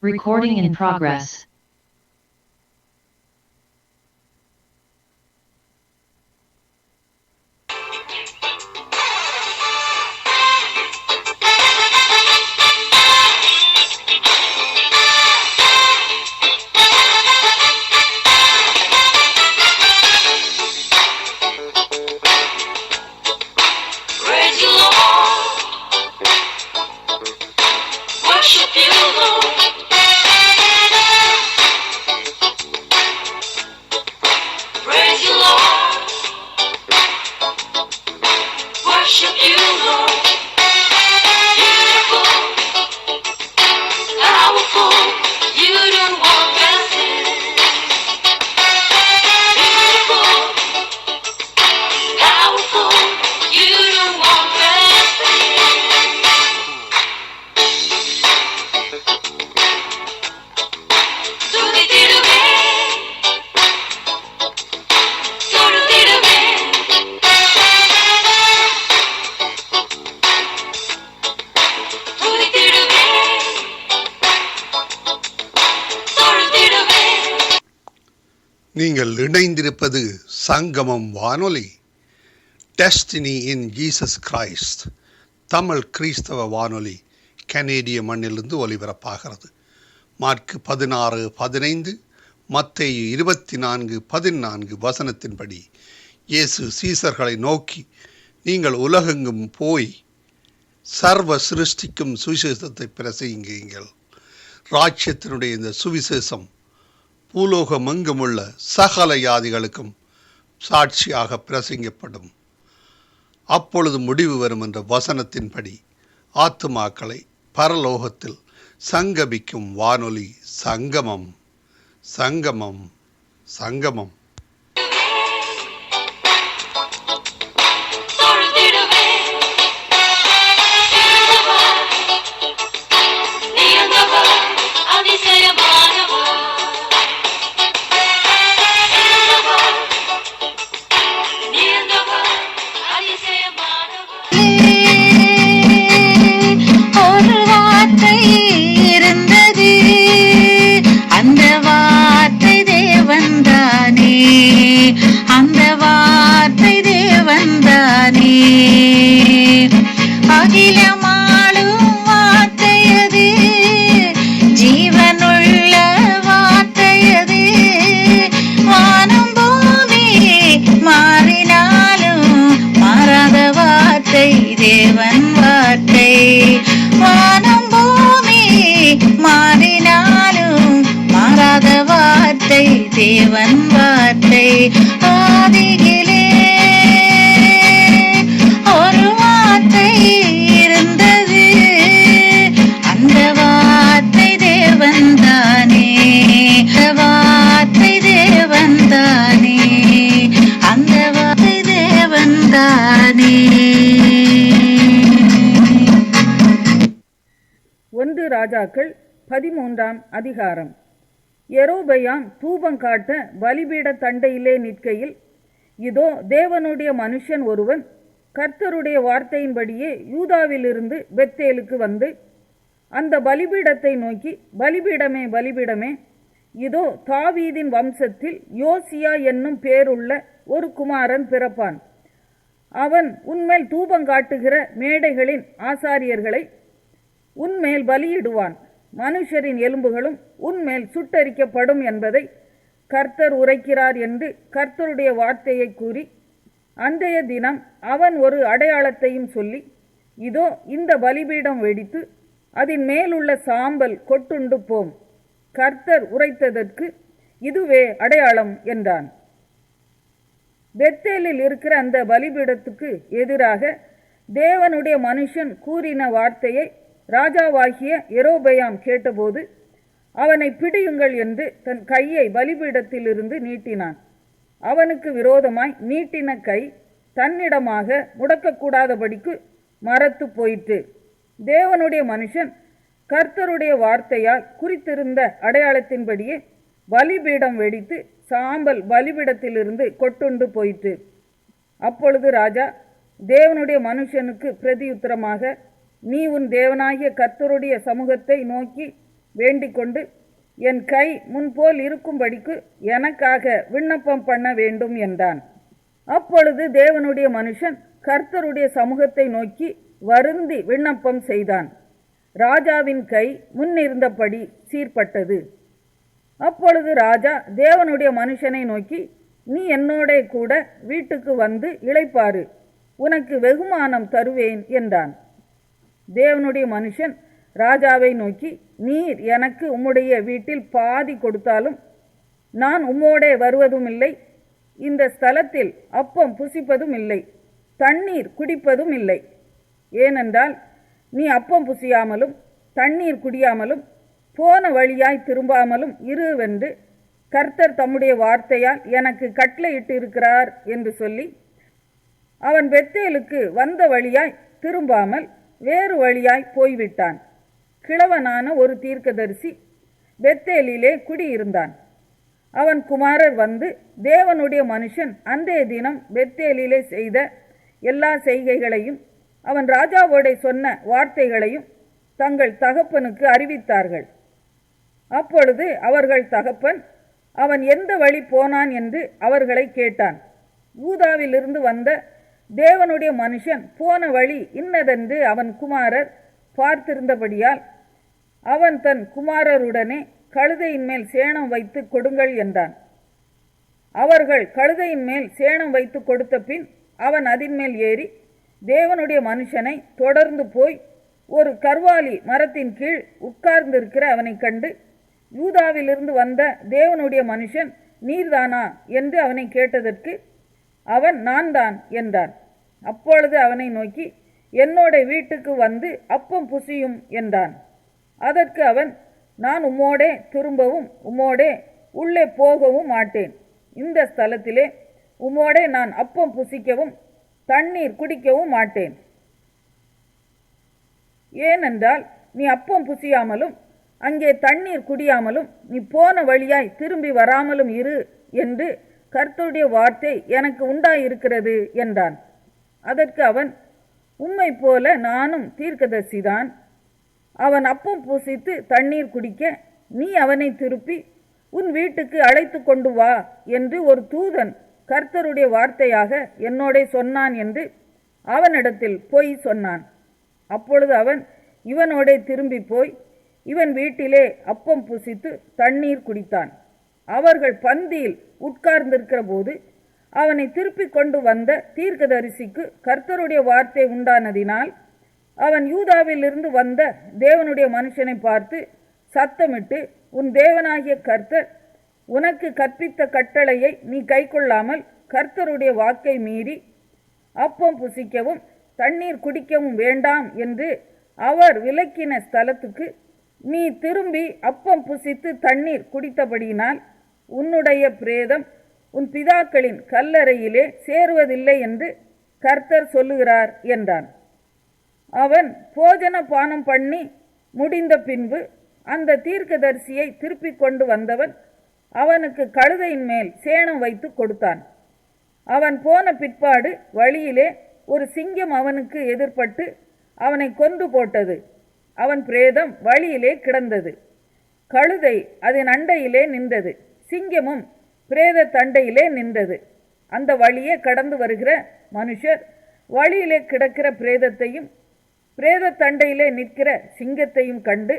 Recording in progress. Praise you, Lord. Worship you, Lord. Praise you, Lord. Worship you, Lord. Beautiful, powerful, you don't want blessings. Beautiful, powerful, you don't want blessings. துதித்திடுவே, தொழுதிடுவே. துதித்திடுவே, தொழுதிடுவே. நீங்கள் இணைந்திருப்பது சங்கமம் வானொலி, destiny in Jesus Christ, Tamil கிறிஸ்தவ வானொலி, கனேடிய மண்ணிலிருந்து ஒலிபரப்பாகிறது. Mark 16:15, மத்தேயு 24:14 வசனத்தின்படி இயேசு சீசர்களை நோக்கி, நீங்கள் உலகெங்கும் போய் சர்வ சிருஷ்டிக்கும் சுவிசேஷத்தை பிரசங்கியுங்கள். ராஜ்யத்தினுடைய இந்த சுவிசேஷம் பூலோகமெங்குமுள்ள சகல ஜாதிகளுக்கும் சாட்சியாக பிரசங்கப்படும். அப்பொழுது முடிவு வரும் என்ற வசனத்தின்படி ஆத்துமாக்களை பரலோகத்தில் சங்கமிக்கும் வானொலி சங்கமம், சங்கமம், சங்கமம். தொழுதிடுவே, இருந்தவர், நீந்தவர், அதிசயமானவர். இருந்தவர், நீந்தவர், அதிசயமானவர். ஒரு வார்த்தை இருந்தது, அந்த வார்த்தை தேவன்தானே, அந்த வார்த்தை தேவன்தானே. அகிலமாளும் வார்த்தையது, ஜீவனுள்ள வார்த்தையது. வானம் பூமி மாறினாலும் மாறாத வார்த்தை தேவன் வார்த்தை. வானம் பூமி மாறினாலும் மாறாத வார்த்தை தேவன் வார்த்தை. ஆதியிலே ஒரு வார்த்தை இருந்தது, அந்த வார்த்தை தேவன்தானே, அந்த வார்த்தை தேவன்தானே, அந்த வார்த்தை தேவன்தானே. 1 ராஜாக்கள் 13ஆம் அதிகாரம். யெரொபெயாம் தூபம் காட்ட பலிபீட தண்டையிலே நிற்கையில், இதோ தேவனுடைய மனுஷன் ஒருவன் கர்த்தருடைய வார்த்தையின்படியே யூதாவிலிருந்து பெத்தேலுக்கு வந்து அந்த பலிபீடத்தை நோக்கி, பலிபீடமே, பலிபீடமே, இதோ தாவீதின் வம்சத்தில் யோசியா என்னும் பேருள்ள ஒரு குமாரன் பிறப்பான். அவன் உன்மேல் தூபம் காட்டுகிற மேடைகளின் ஆசாரியர்களை உன்மேல் பலியிடுவான். மனுஷரின் எலும்புகளும் உன்மேல் சுட்டரிக்கப்படும் என்பதை கர்த்தர் உரைக்கிறார் என்று கர்த்தருடைய வார்த்தையை கூறி, அன்றைய தினம் அவன் ஒரு அடையாளத்தையும் சொல்லி, இதோ இந்த பலிபீடம் வெடித்து அதன் மேலுள்ள சாம்பல் கொட்டுண்டு போம். கர்த்தர் உரைத்ததற்கு இதுவே அடையாளம் என்றான். பெத்தேலில் இருக்கிற அந்த பலிபீடத்துக்கு எதிராக தேவனுடைய மனுஷன் கூறின வார்த்தையை ராஜாவாகிய யெரொபெயாம் கேட்டபோது, அவனை பிடியுங்கள் என்று தன் கையை பலிபீடத்திலிருந்து நீட்டினான். அவனுக்கு விரோதமாய் நீட்டின கை தன்னிடமாக முடக்கக்கூடாதபடிக்கு மரத்து போயிற்று. தேவனுடைய மனுஷன் கர்த்தருடைய வார்த்தையால் குறித்திருந்த அடையாளத்தின்படியே பலிபீடம் வெடித்து சாம்பல் பலிபீடத்திலிருந்து கொட்டுண்டு போயிற்று. அப்பொழுது ராஜா தேவனுடைய மனுஷனுக்கு பிரதியுத்தரமாக, நீ உன் தேவனாகிய கர்த்தருடைய சமூகத்தை நோக்கி வேண்டிக் கொண்டு என் கை முன்போல் இருக்கும்படிக்கு எனக்காக விண்ணப்பம் பண்ண வேண்டும் என்றான். அப்பொழுது தேவனுடைய மனுஷன் கர்த்தருடைய சமூகத்தை நோக்கி வருந்தி விண்ணப்பம் செய்தான். ராஜாவின் கை முன்னிருந்தபடி சீர்பட்டது. அப்பொழுது ராஜா தேவனுடைய மனுஷனை நோக்கி, நீ என்னோட கூட வீட்டுக்கு வந்து இளைப்பாரு, உனக்கு வெகுமானம் தருவேன் என்றான். தேவனுடைய மனுஷன் ராஜாவை நோக்கி, நீர் எனக்கு உம்முடைய வீட்டில் பாதி கொடுத்தாலும் நான் உம்மோடே வருவதும் இல்லை, இந்த ஸ்தலத்தில் அப்பம் புசிப்பதும் இல்லை, தண்ணீர் குடிப்பதும் இல்லை. ஏனென்றால் நீ அப்பம் புசியாமலும் தண்ணீர் குடியாமலும் போன வழியாய் திரும்பாமலும் இருவென்று கர்த்தர் தம்முடைய வார்த்தையால் எனக்கு கட்டளையிட்டு இருக்கிறார் என்று சொல்லி அவன் பெத்தேலுக்கு வந்த வழியாய் திரும்பாமல் வேறு வழியாய் போய்விட்டான். கிழவனான ஒரு தீர்க்கதரிசி பெத்தேலிலே குடியிருந்தான். அவன் குமாரர் வந்து தேவனுடைய மனுஷன் அன்றைய தினம் பெத்தேலிலே செய்த எல்லா செய்கைகளையும் அவன் ராஜாவோட சொன்ன வார்த்தைகளையும் தங்கள் தகப்பனுக்கு அறிவித்தார்கள். அப்பொழுது அவர்கள் தகப்பன் அவன் எந்த வழி போனான் என்று அவர்களை கேட்டான். யூதாவிலிருந்து வந்த தேவனுடைய மனுஷன் போன வழி இன்னதென்று அவன் குமாரர் பார்த்திருந்தபடியால் அவன் தன் குமாரருடனே கழுதையின் மேல் சேணம் வைத்து கொடுங்கள் என்றான். அவர்கள் கழுதையின் மேல் சேணம் வைத்து கொடுத்த பின் அவன் அதின்மேல் ஏறி தேவனுடைய மனுஷனை தொடர்ந்து போய் ஒரு கர்வாலி மரத்தின் கீழ் உட்கார்ந்திருக்கிற அவனை கண்டு, யூதாவிலிருந்து வந்த தேவனுடைய மனுஷன் நீர்தானா என்று அவனை கேட்டதற்கு அவன் நான் தான் என்றான். அப்பொழுது அவனை நோக்கி, என்னோட வீட்டுக்கு வந்து அப்பம் புசியும் என்றான். அதற்கு அவன், நான் உம்மோடே திரும்பவும் உம்மோடே உள்ளே போகவும் மாட்டேன், இந்த ஸ்தலத்திலே உம்மோடே நான் அப்பம் புசிக்கவும் தண்ணீர் குடிக்கவும் மாட்டேன். ஏனென்றால் நீ அப்பம் புசியாமலும் அங்கே தண்ணீர் குடியாமலும் நீ போன வழியாய் திரும்பி வராமலும் இரு என்று கர்த்தருடைய வார்த்தை எனக்கு உண்டாயிருக்கிறது என்றான். அதற்கு அவன், உம்மை போல நானும் தீர்க்கதரிசிதான். அவன் அப்பம் புசித்து தண்ணீர் குடிக்க நீ அவனை திருப்பி உன் வீட்டுக்கு அழைத்து கொண்டு வா என்று ஒரு தூதன் கர்த்தருடைய வார்த்தையாக என்னோட சொன்னான் என்று அவனிடத்தில் போய் சொன்னான். அப்பொழுது அவன் இவனோட திரும்பி போய் இவன் வீட்டிலே அப்பம் புசித்து தண்ணீர் குடித்தான். அவர்கள் பந்தியில் உட்கார்ந்திருக்கிற போது அவனை திருப்பி கொண்டு வந்த தீர்க்கதரிசிக்கு கர்த்தருடைய வார்த்தை உண்டானதினால் அவன் யூதாவிலிருந்து வந்த தேவனுடைய மனுஷனை பார்த்து சத்தமிட்டு, உன் தேவனாகிய கர்த்தர் உனக்கு கற்பித்த கட்டளையை நீ கைக்கொள்ளாமல் கர்த்தருடைய வாக்கை மீறி அப்பம் புசிக்கவும் தண்ணீர் குடிக்கவும் வேண்டாம் என்று அவர் விலக்கின ஸ்தலத்துக்கு நீ திரும்பி அப்பம் புசித்து தண்ணீர் குடித்தபடியினால் உன்னுடைய பிரேதம் உன் பிதாக்களின் கல்லறையிலே சேருவதில்லை என்று கர்த்தர் சொல்லுகிறார் என்றான். அவன் போஜன பானம் பண்ணி முடிந்த பின்பு அந்த தீர்க்கதரிசியை திருப்பி கொண்டு வந்தவன் அவனுக்கு கழுதையின் மேல் சேணம் வைத்து கொடுத்தான். அவன் போன பிற்பாடு வழியிலே ஒரு சிங்கம் அவனுக்கு எதிர்பட்டு அவனை கொன்று போட்டது. அவன் பிரேதம் வழியிலே கிடந்தது. கழுதை அதன் அண்டையிலே நின்றது, சிங்கமும் பிரேத தண்டையிலே நின்றது. அந்த வழியே கடந்து வருகிற மனுஷர் வழியிலே கிடக்கிற பிரேதத்தையும் பிரேத தண்டையிலே நிற்கிற சிங்கத்தையும் கண்டு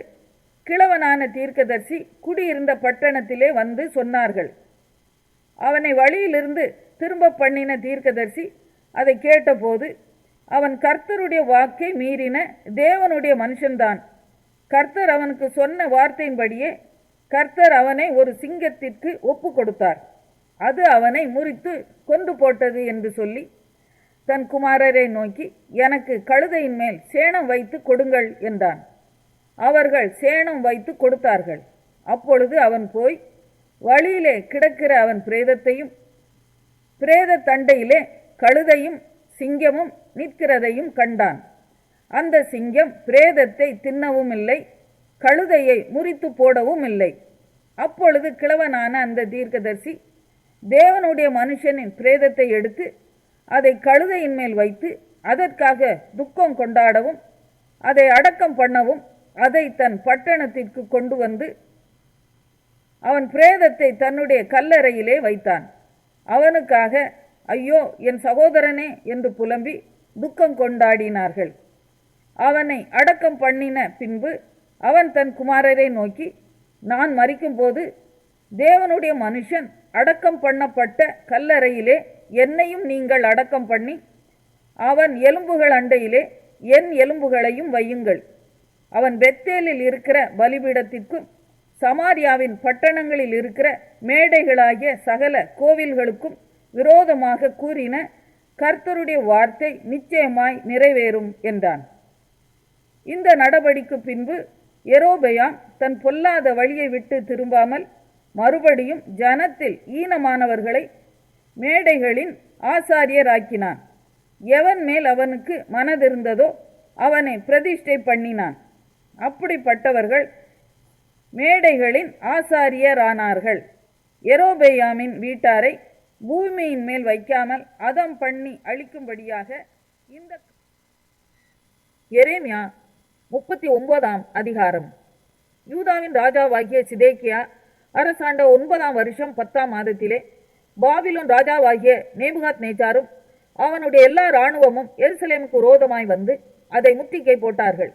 கிழவனான தீர்க்கதரிசி குடியிருந்த பட்டணத்திலே வந்து சொன்னார்கள். அவனை வழியிலிருந்து திரும்ப பண்ணின தீர்க்கதரிசி அதை கேட்டபோது, அவன் கர்த்தருடைய வாக்கை மீறின தேவனுடைய மனுஷன்தான். கர்த்தர் அவனுக்கு சொன்ன வார்த்தையின்படியே கர்த்தர் அவனை ஒரு சிங்கத்திற்கு ஒப்பு கொடுத்தார், அது அவனை முறித்து கொண்டு போட்டது என்று சொல்லி தன் குமாரரை நோக்கி, எனக்கு கழுதையின் மேல் சேணம் வைத்து கொடுங்கள் என்றான். அவர்கள் சேணம் வைத்து கொடுத்தார்கள். அப்பொழுது அவன் போய் வழியிலே கிடக்கிற அவன் பிரேதத்தையும் பிரேத தண்டையிலே கழுதையும் சிங்கமும் நிற்கிறதையும் கண்டான். அந்த சிங்கம் பிரேதத்தை தின்னவும் இல்லை, கழுதையை முறித்து போடவும் இல்லை. அப்பொழுது கிழவனான அந்த தீர்க்கதரிசி தேவனுடைய மனுஷனின் பிரேதத்தை எடுத்து அதை கழுதையின் மேல் வைத்து அதற்காக துக்கம் கொண்டாடவும் அதை அடக்கம் பண்ணவும் அதை தன் பட்டணத்திற்கு கொண்டு வந்து அவன் பிரேதத்தை தன்னுடைய கல்லறையிலே வைத்தான். அவனுக்காக ஐயோ என் சகோதரனே என்று புலம்பி துக்கம் கொண்டாடினார்கள். அவனை அடக்கம் பண்ணின பின்பு அவன் தன் குமாரரை நோக்கி, நான் மரிக்கும்போது தேவனுடைய மனுஷன் அடக்கம் பண்ணப்பட்ட கல்லறையிலே என்னையும் நீங்கள் அடக்கம் பண்ணி அவன் எலும்புகள் அண்டையிலே என் எலும்புகளையும் வையுங்கள். அவன் பெத்தேலில் இருக்கிற பலிபீடத்திற்கும் சமாரியாவின் பட்டணங்களில் இருக்கிற மேடைகளாகிய சகல கோவில்களுக்கும் விரோதமாக கூறின கர்த்தருடைய வார்த்தை நிச்சயமாய் நிறைவேறும் என்றான். இந்த நடபடிக்கு பின்பு யெரொபெயாம் தன் பொல்லாத வழியை விட்டு திரும்பாமல் மறுபடியும் ஜனத்தில் ஈனமானவர்களை மேடைகளின் ஆசாரியராக்கினான். எவன் மேல் அவனுக்கு மனதிருந்ததோ அவனை பிரதிஷ்டை பண்ணினான். அப்படிப்பட்டவர்கள் மேடைகளின் ஆசாரியரானார்கள். யெரொபெயாமின் வீட்டாரை பூமியின் மேல் வைக்காமல் அதம் பண்ணி அழிக்கும்படியாக இந்த எரேமியா 39ஆம் அதிகாரம். யூதாவின் ராஜாவாகிய சிதேக்கியா அரசாண்ட 9ஆம் வருஷம் 10ஆம் மாதத்திலே பாபிலோன் ராஜாவாகிய நேபுகாத்நேச்சாரும் அவனுடைய எல்லா இராணுவமும் எருசலேமுக்கு விரோதமாய் வந்து அதை முற்றுகை போட்டார்கள்.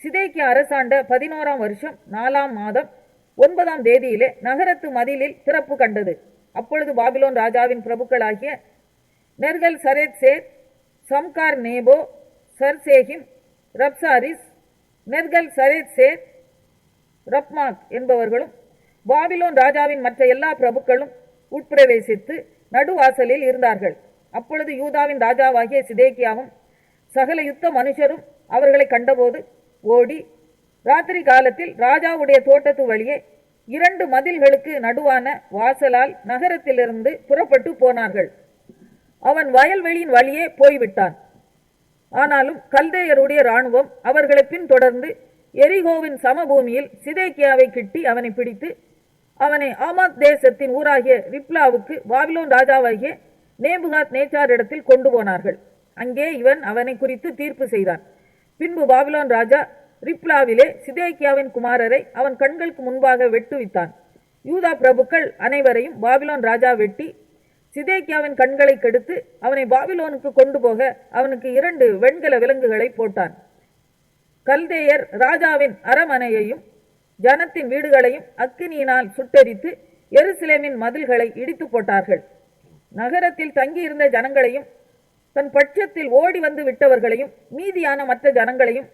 சிதேக்கியா அரசாண்ட 11ஆம் வருஷம் 4ஆம் மாதம் 9ஆம் தேதியிலே நகரத்து மதிலில் திறப்பு கண்டது. அப்பொழுது பாபிலோன் ராஜாவின் பிரபுக்களாகிய நெர்கல் சரேத்சேர், சம்கார் நேபோ, சர்சேகிம், ரப்சாரிஸ், நெர்கல் சரேத்சேர், ரப்மாக் என்பவர்களும் பாபிலோன் ராஜாவின் மற்ற எல்லா பிரபுக்களும் உட்பிரவேசித்து நடுவாசலில் இருந்தார்கள். அப்பொழுது யூதாவின் ராஜாவாகிய சிதேக்கியாவும் சகல யுத்த மனுஷரும் அவர்களை கண்டபோது ஓடி ராத்திரி காலத்தில் ராஜாவுடைய தோட்டத்து வழியே 2 மதில்களுக்கு நடுவான வாசலால் நகரத்திலிருந்து புறப்பட்டு போனார்கள். அவன் வயல்வெளியின் வழியே போய்விட்டான். ஆனாலும் கல்தேயருடைய இராணுவம் அவர்களை பின்தொடர்ந்து எரிகோவின் சமபூமியில் சிதேக்கியாவை கிட்டி அவனை பிடித்து அவனை ஆமாத் தேசத்தின் ஊராகிய ரிப்லாவுக்கு பாபிலோன் ராஜாவாகிய நேபுகாத்நேச்சாரிடத்தில் கொண்டு போனார்கள். அங்கே இவன் அவனை குறித்து தீர்ப்பு செய்தான். பின்பு பாபிலோன் ராஜா ரிப்லாவிலே சிதேக்கியாவின் குமாரரை அவன் கண்களுக்கு முன்பாக வெட்டுவித்தான். யூதா பிரபுக்கள் அனைவரையும் பாபிலோன் ராஜா வெட்டி சிதேக்கியாவின் கண்களை கெடுத்து அவனை பாபிலோனுக்கு கொண்டு போக அவனுக்கு 2 வெண்கல விலங்குகளை போட்டான். கல்தேயர் ராஜாவின் அரமனையையும் ஜனத்தின் வீடுகளையும் அக்கினியினால் சுட்டெரித்து எருசலேமின் மதில்களை இடித்து போட்டார்கள். நகரத்தில் தங்கியிருந்த ஜனங்களையும் தன் பட்சத்தில் ஓடி வந்து விட்டவர்களையும் மீதியான மற்ற ஜனங்களையும்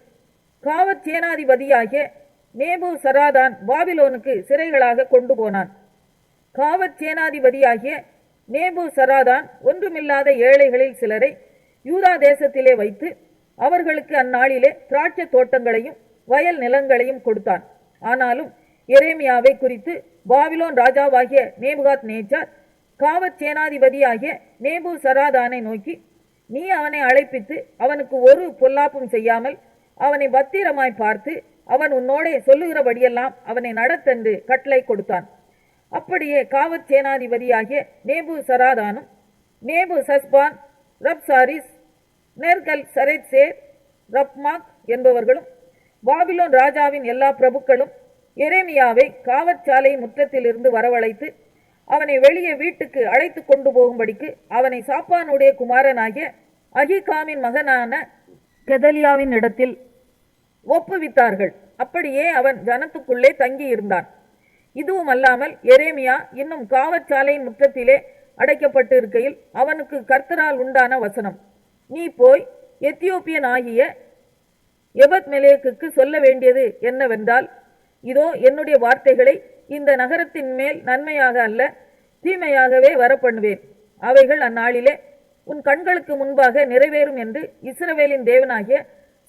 காவற் சேனாதிபதியாகிய நேபுசராதான் பாபிலோனுக்கு சிறைகளாக கொண்டு போனான். காவற் சேனாதிபதியாகிய நேபுசராதான் ஒன்றுமில்லாத ஏழைகளில் சிலரை யூதா தேசத்திலே வைத்து அவர்களுக்கு அந்நாளிலே திராட்சை தோட்டங்களையும் வயல் நிலங்களையும் கொடுத்தான். ஆனாலும் எரேமியாவை குறித்து பாபிலோன் ராஜாவாகிய நேபுகாத்நேச்சார் காவற் சேனாதிபதியாகிய நேபுசராதானை நோக்கி, நீ அவனை அழைப்பித்து அவனுக்கு ஒரு பொல்லாப்பும் செய்யாமல் அவனை பத்திரமாய் பார்த்து அவன் உன்னோடே சொல்லுகிறபடியெல்லாம் அவனை நடத்தென்று கட்டளை கொடுத்தான். அப்படியே காவற் சேனாதிபதியாகிய நேபுசராதானும் நேபுசஸ்பான், ரப்சாரிஸ், நெர்கல் சரேத்சேர், ரப்மாக் என்பவர்களும் பாபிலோன் ராஜாவின் எல்லா பிரபுக்களும் எரேமியாவை காவற்சாலையின் முற்றத்திலிருந்து வரவழைத்து அவனை வெளியே வீட்டுக்கு அழைத்து கொண்டு போகும்படிக்கு அவனை சாப்பானுடைய குமாரனாகிய அகிகாமின் மகனான கெதலியாவின் இடத்தில் ஒப்புவித்தார்கள். அப்படியே அவன் ஜனத்துக்குள்ளே தங்கியிருந்தான். இதுவும் அல்லாமல் எரேமியா இன்னும் காவற்சாலையின் முற்றத்திலே அடைக்கப்பட்டு இருக்கையில் அவனுக்கு கர்த்தரால் உண்டான வசனம், நீ போய் எத்தியோப்பியன் ஆகிய எபத்மெலேக்குக்கு சொல்ல வேண்டியது என்னவென்றால், இதோ என்னுடைய வார்த்தைகளை இந்த நகரத்தின் மேல் நன்மையாக அல்ல தீமையாகவே வரப்பண்ணுவேன். அவைகள் அந்நாளிலே உன் கண்களுக்கு முன்பாக நிறைவேறும் என்று இஸ்ரவேலின் தேவனாகிய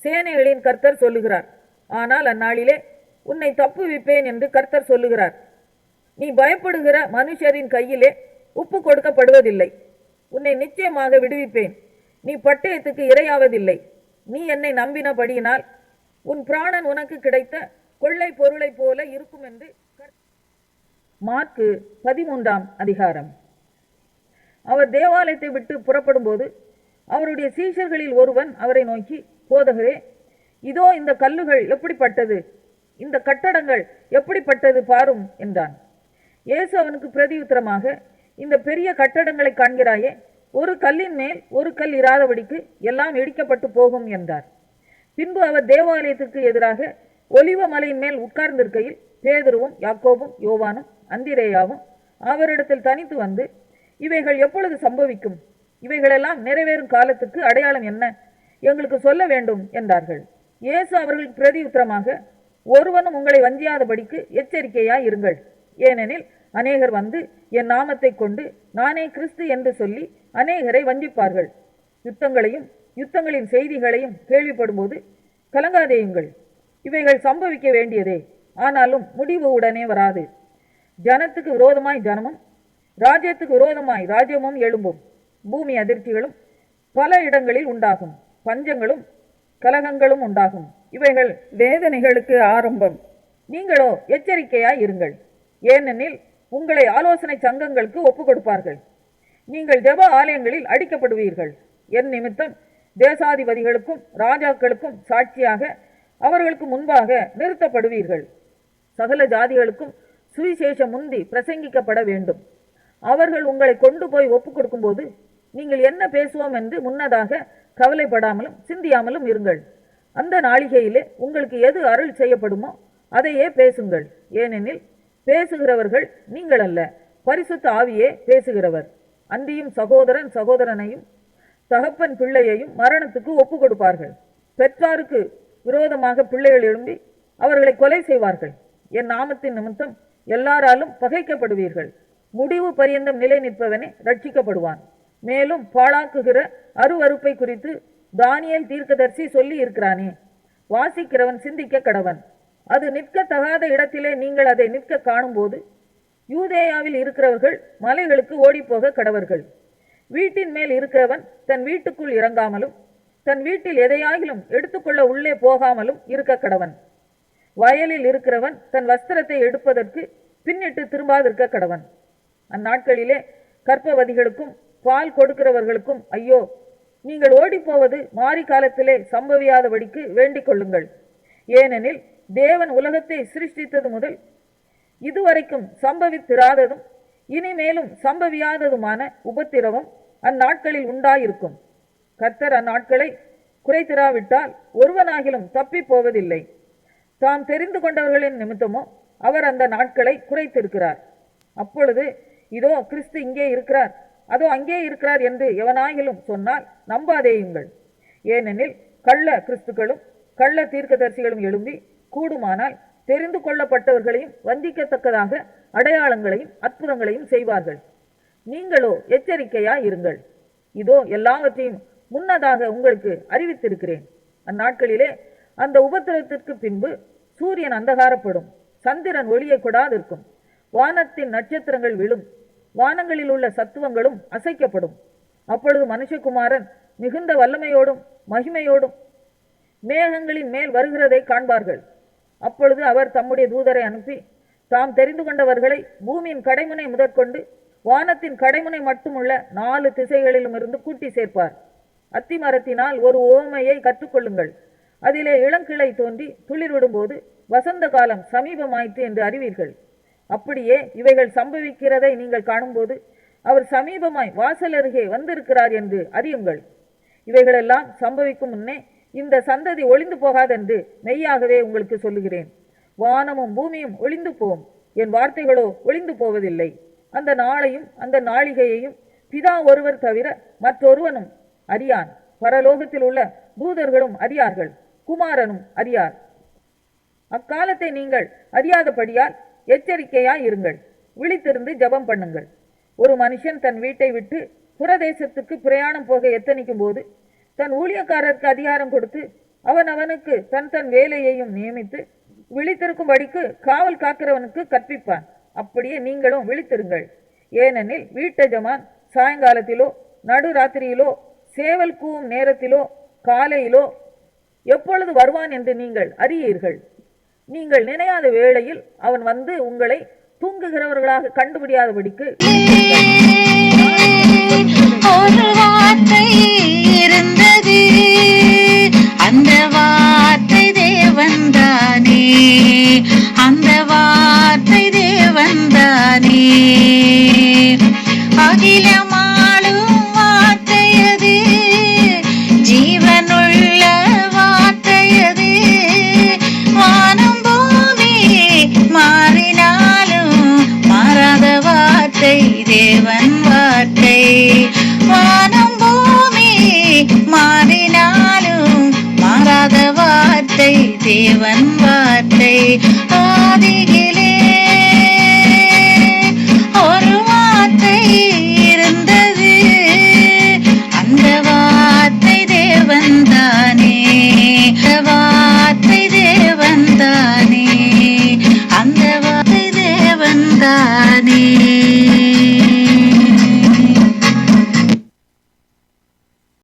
சேனைகளின் கர்த்தர் சொல்லுகிறார். ஆனால் அந்நாளிலே உன்னை தப்புவிப்பேன் என்று கர்த்தர் சொல்லுகிறார். நீ பயப்படுகிற மனுஷரின் கையிலே உப்பு கொடுக்கப்படுவதில்லை. உன்னை நிச்சயமாக விடுவிப்பேன். நீ பட்டயத்துக்கு இரையாவதில்லை. நீ என்னை நம்பினபடியினால் உன் பிராணன் உனக்கு கிடைத்த கொள்ளை பொருளை போல இருக்கும் என்று. மாற்கு 13ஆம் அதிகாரம். அவர் தேவாலயத்தை விட்டு புறப்படும் போது அவருடைய சீஷர்களில் ஒருவன் அவரை நோக்கி, போதகரே, இதோ இந்த கல்லுகள் எப்படிப்பட்டது, இந்த கட்டடங்கள் எப்படிப்பட்டது பாரும் என்றான். இயேசு அவனுக்கு பிரதியுத்தரமாக, இந்த பெரிய கட்டடங்களை காண்கிறாயே, ஒரு கல்லின் மேல் ஒரு கல் இராதபடிக்கு எல்லாம் இடிக்கப்பட்டு போகும் என்றார். பின்பு அவர் தேவாலயத்திற்கு எதிராக ஒலிவ மலையின் மேல் உட்கார்ந்திருக்கையில் பேதுருவும் யாக்கோபும் யோவானும் அந்திரேயாவும் அவரிடத்தில் தனித்து வந்து, இவைகள் எப்பொழுது சம்பவிக்கும், இவைகளெல்லாம் நிறைவேறும் காலத்துக்கு அடையாளம் என்ன, எங்களுக்கு சொல்ல வேண்டும் என்றார்கள். இயேசு அவர்களுக்கு பிரதியுத்தரமாக, ஒருவனும் உங்களை வஞ்சியாதபடிக்கு எச்சரிக்கையாய் இருங்கள். ஏனெனில் அநேகர் வந்து என் நாமத்தை கொண்டு நானே கிறிஸ்து என்று சொல்லி அநேகரை வஞ்சிப்பார்கள். யுத்தங்களின் செய்திகளையும் கேள்விப்படும்போது கலங்காதேயுங்கள். இவைகள் சம்பவிக்க வேண்டியதே, ஆனாலும் முடிவு உடனே வராது. ஜனத்துக்கு விரோதமாய் ஜனமும் ராஜ்யத்துக்கு விரோதமாய் ராஜ்யமும் எழும்பும். பூமி அதிர்ச்சிகளும் பல இடங்களில் உண்டாகும். பஞ்சங்களும் கலகங்களும் உண்டாகும். இவைகள் வேதனைகளுக்கு ஆரம்பம். நீங்களோ எச்சரிக்கையாய் இருங்கள். ஏனெனில் உங்களை ஆலோசனை சங்கங்களுக்கு ஒப்பு கொடுப்பார்கள். நீங்கள் ஜெப ஆலயங்களில் அடிக்கப்படுவீர்கள். என் நிமித்தம் தேசாதிபதிகளுக்கும் ராஜாக்களுக்கும் சாட்சியாக அவர்களுக்கு முன்பாக நிறுத்தப்படுவீர்கள். சகல ஜாதிகளுக்கும் சுவிசேஷம் முந்தி பிரசங்கிக்கப்பட வேண்டும். அவர்கள் உங்களை கொண்டு போய் ஒப்பு கொடுக்கும்போது நீங்கள் என்ன பேசுவோம் என்று முன்னதாக கவலைப்படாமலும் சிந்தியாமலும் இருங்கள். அந்த நாளிகையிலே உங்களுக்கு எது அருள் செய்யப்படுமோ அதையே பேசுங்கள். ஏனெனில் பேசுகிறவர்கள் நீங்கள் அல்ல, பரிசுத்த ஆவியே பேசுகிறவர். அன்றியும் சகோதரன் சகோதரனையும் தகப்பன் பிள்ளையையும் மரணத்துக்கு ஒப்பு கொடுப்பார்கள். பெற்றாருக்கு விரோதமாக பிள்ளைகள் எழும்பி அவர்களை கொலை செய்வார்கள். என் நாமத்தின் நிமித்தம் எல்லாராலும் பகைக்கப்படுவீர்கள். முடிவு பரியந்தம் நிலை நிற்பவனே ரட்சிக்கப்படுவான். மேலும் பாழாக்குகிற அருவருப்பை குறித்து தானியேல் தீர்க்கதரிசி சொல்லி இருக்கிறானே, வாசிக்கிறவன் சிந்திக்க கடவன். அது நிற்கத்தகாத இடத்திலே நீங்கள் அதை நிற்க காணும்போது யூதேயாவில் இருக்கிறவர்கள் மலைகளுக்கு ஓடிப்போக கடவர்கள். வீட்டின் மேல் இருக்கிறவன் தன் வீட்டுக்குள் இறங்காமலும் தன் வீட்டில் எதையாகிலும் எடுத்துக்கொள்ள உள்ளே போகாமலும் இருக்க கடவன். வயலில் இருக்கிறவன் தன் வஸ்திரத்தை எடுப்பதற்கு பின்னிட்டு திரும்பாதிருக்க கடவன். அந்நாட்களிலே கர்ப்பவதிகளுக்கும் பால் கொடுக்கிறவர்களுக்கும் ஐயோ, நீங்கள் ஓடிப்போவது மாறி காலத்திலே சம்பவியாதபடிக்கு வேண்டிக் கொள்ளுங்கள். ஏனெனில் தேவன் உலகத்தை சிருஷ்டித்தது முதல் இதுவரைக்கும் சம்பவித்திராததும் இனிமேலும் சம்பவியாததுமான உபத்திரவம் அந்நாட்களில் உண்டாயிருக்கும். கர்த்தர் அந்நாட்களை குறைத்திராவிட்டால் ஒருவனாகிலும் தப்பி போவதில்லை. தாம் தெரிந்து கொண்டவர்களின் நிமித்தமோ அவர் அந்த நாட்களை குறைத்திருக்கிறார். அப்பொழுது இதோ கிறிஸ்து இங்கே இருக்கிறார், அதோ அங்கே இருக்கிறார் என்று எவனாகிலும் சொன்னால் நம்பாதேயுங்கள். ஏனெனில் கள்ள கிறிஸ்துக்களும் கள்ள தீர்க்கதரிசிகளும் எழும்பி கூடுமானால் தெரிந்து கொள்ளப்பட்டவர்களையும் வந்திக்கத்தக்கதாக அடையாளங்களையும் அற்புதங்களையும் செய்வார்கள். நீங்களோ எச்சரிக்கையா இருங்கள். இதோ எல்லாவற்றையும் முன்னதாக உங்களுக்கு அறிவித்திருக்கிறேன். அந்நாட்களிலே அந்த உபத்திரவத்திற்கு பின்பு சூரியன் அந்தகாரப்படும், சந்திரன் ஒளியை கொடாதிருக்கும், வானத்தின் நட்சத்திரங்கள் விழும், வானங்களில் உள்ள சத்துவங்களும் அசைக்கப்படும். அப்பொழுது மனுஷகுமாரன் மிகுந்த வல்லமையோடும் மகிமையோடும் மேகங்களின் மேல் வருகிறதை காண்பார்கள். அப்பொழுது அவர் தம்முடைய தூதரை அனுப்பி தாம் தெரிந்து கொண்டவர்களை பூமியின் கடைமுனை முதற்கொண்டு வானத்தின் கடைமுனை மட்டுமுள்ள 4 திசைகளிலும் இருந்து கூட்டி சேர்ப்பார். அத்திமரத்தினால் ஒரு உவமையை கற்றுக்கொள்ளுங்கள். அதிலே இளங்கிளை தோன்றி துளிர்விடும்போது வசந்த காலம் சமீபமாயிற்று என்று அறிவீர்கள். அப்படியே இவைகள் சம்பவிக்கிறதை நீங்கள் காணும்போது அவர் சமீபமாய் வாசல் அருகே வந்திருக்கிறார் என்று அறியுங்கள். இவைகளெல்லாம் சம்பவிக்கும் முன்னே இந்த சந்ததி ஒளிந்து போகாதென்று மெய்யாகவே உங்களுக்கு சொல்லுகிறேன். வானமும் பூமியும் ஒளிந்து போம், என் வார்த்தைகளோ ஒளிந்து போவதில்லை. அந்த நாளையும் அந்த நாளிகையையும் பிதா ஒருவர் தவிர மற்றொருவனும் அறியான். பரலோகத்தில் உள்ள தூதர்களும் அறியார்கள், குமாரனும் அறியார். அக்காலத்தை நீங்கள் அறியாதபடியால் எச்சரிக்கையாய் இருங்கள். விழித்திருந்து ஜெபம் பண்ணுங்கள். ஒரு மனுஷன் தன் வீட்டை விட்டு புறதேசத்துக்கு பிரயாணம் போக எத்தனிக்கும் போது தன் ஊழியக்காரருக்கு அதிகாரம் கொடுத்து அவனுக்கு தன் வேலையையும் நியமித்து விழித்திருக்கும்படிக்கு காவல் காக்கிறவனுக்கு கற்பிப்பான். அப்படியே நீங்களும் விழித்திருங்கள். ஏனெனில் வீட்டஜமான் சாயங்காலத்திலோ நடுராத்திரியிலோ சேவல் கூவும் நேரத்திலோ காலையிலோ எப்பொழுது வருவான் என்று நீங்கள் அறியீர்கள். நீங்கள் நினையாத வேளையில் அவன் வந்து உங்களை தூங்குகிறவர்களாக கண்டுபிடியாதபடிக்கு ஒரு வார்த்தை இருந்தது, அந்த வார்த்தை தேவன்தானே, அந்த வார்த்தை தேவன்தானே. அகிலமாளும் வார்த்தையது, ஜீவனுள்ள வார்த்தையது. வானம் பூமி மாறினாலும் மாறாத வார்த்தை தேவன் வார்த்தை. வானம் பூமி மாறினாலும் மாறாத வார்த்தை தேவன் வார்த்தை. ஆதியிலே ஒரு வார்த்தை இருந்தது, அந்த வார்த்தை தேவன்தானே, வார்த்தை தேவன்தானே, அந்த வார்த்தை தேவன்தானே.